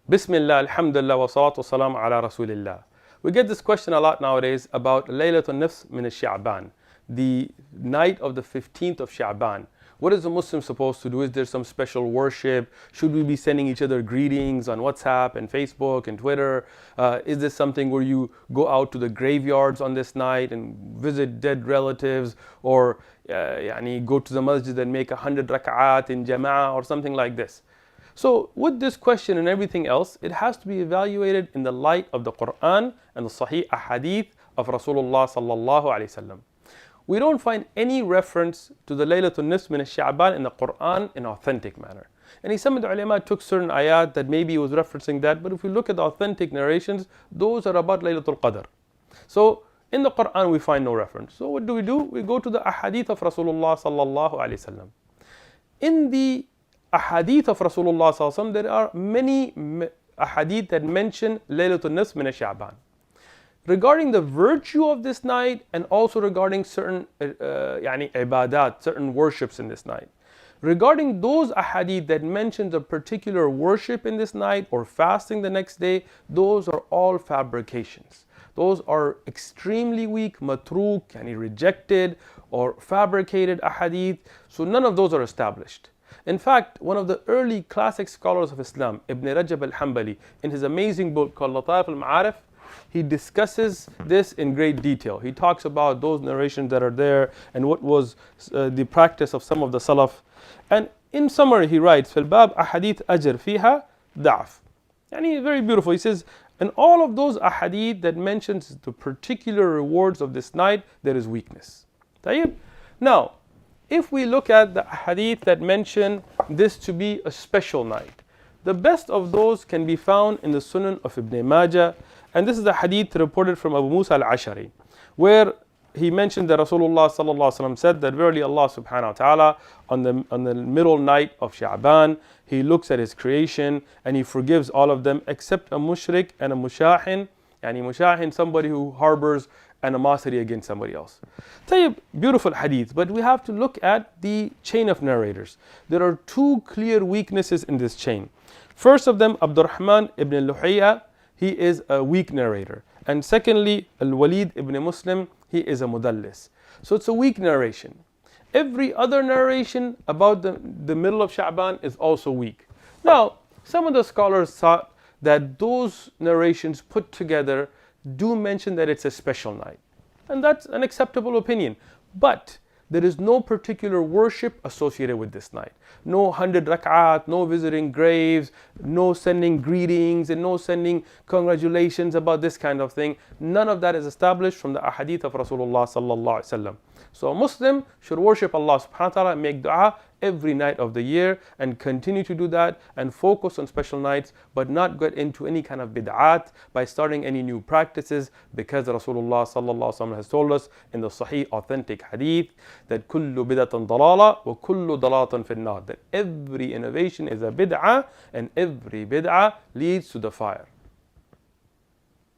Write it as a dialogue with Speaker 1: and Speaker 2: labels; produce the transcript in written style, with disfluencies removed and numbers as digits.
Speaker 1: Bismillah, alhamdulillah, wa salatu salam ala rasulillah. We get this question a lot nowadays about Laylatul Nifs min Shaban, the night of the 15th of Shaban. What is a Muslim supposed to do? Is there some special worship? Should we be sending each other greetings on WhatsApp and Facebook and Twitter? Is this something where you go out to the graveyards on this night and visit dead relatives, or go to the masjid and make 100 rak'at in jama'ah or something like this? So with this question and everything else, it has to be evaluated in the light of the Quran and the Sahih Ahadith of Rasulullah sallallahu alaihi wasallam. We don't find any reference to the Laylatul Nisf min Sha'ban in the Quran in authentic manner. And some of the ulama took certain ayat that maybe it was referencing that, but if we look at the authentic narrations, those are about Laylatul Qadr. So in the Quran we find no reference. So what do? We go to the Ahadith of Rasulullah sallallahu alaihi wasallam. In the Ahadith of Rasulullah sallallahu alaihi wasallam, there are many ahadith that mention Laylatul Nisf min Sha'ban. Regarding the virtue of this night, and also regarding certain ibadat, certain worships in this night. Regarding those ahadith that mentions a particular worship in this night or fasting the next day, those are all fabrications. Those are extremely weak, matruk, rejected or fabricated ahadith. So none of those are established. In fact, one of the early classic scholars of Islam, Ibn Rajab al-Hanbali, in his amazing book called Lataif al-Ma'arif, he discusses this in great detail. He talks about those narrations that are there and what was the practice of some of the Salaf. And in summary, he writes, فِي الْبَابِ أَحَدِيث أَجْرْ فِيهَا ضَعْفٌ. Very beautiful. He says, in all of those ahadith that mentions the particular rewards of this night, there is weakness. Now, if we look at the hadith that mention this to be a special night, the best of those can be found in the Sunnah of Ibn Majah, and this is a hadith reported from Abu Musa al-Ashari, where he mentioned that Rasulullah sallallahu alaihi wasallam said that verily Allah subhanahu wa ta'ala on the middle night of Sha'ban, He looks at His creation and He forgives all of them except a mushrik and a mushahin. Mushahin, somebody who harbors animosity against somebody else. Beautiful hadith, but we have to look at the chain of narrators. There are two clear weaknesses in this chain. First of them, Abdurrahman ibn Luhayya, he is a weak narrator. And secondly, Al-Walid ibn Muslim, he is a mudallis. So it's a weak narration. Every other narration about the middle of Sha'ban is also weak. Now, some of the scholars thought that those narrations put together do mention that it's a special night. And that's an acceptable opinion. But there is no particular worship associated with this night. No 100 rak'at, no visiting graves, no sending greetings, and no sending congratulations about this kind of thing. None of that is established from the ahadith of Rasulullah sallallahu alaihi wasallam. So a Muslim should worship Allah subhanahu wa ta'ala, make dua every night of the year and continue to do that and focus on special nights, but not get into any kind of bid'at by starting any new practices, because Rasulullah sallallahu alaihi wasallam has told us in the Sahih authentic hadith that kullu bid'atan dalala wa kullu dalatan fin nar, that every innovation is a bid'ah and every bid'ah leads to the fire.